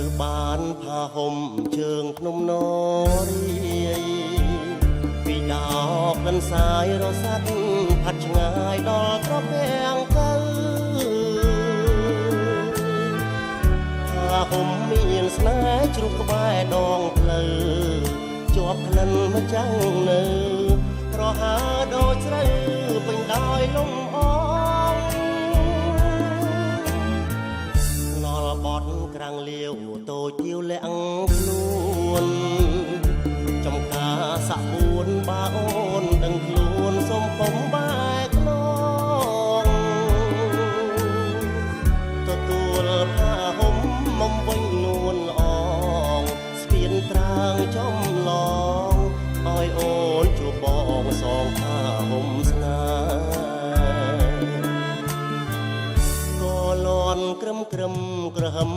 រើសបានផាហុំជើងភ្នំនរាយពីដោកលិនសាយរសាត់ផាត់ឆ្ងាយដល់ត្រពាំងទៅផាហុំមានស្នេហ៍ជ្រុះក្បែរដងផ្លូវជាប់ក្លិនមកចាំងនៅប្រហើដូចស្រូវពេញដោយលំអងណល់បត់ក្រាំងលាវតូចទាវលាក់ខ្លួនចំការសាក់ពួនបាអូនដឹងខ្លួនសុំពុំបែកខ្នងទទួលផាហុំមកវិញនួនល្អងស្ពានត្រាងចំឡងឲ្យអូនជួបបងសងផាហុំស្នេហ៍ក៏លន់ក្រឹមក្រហម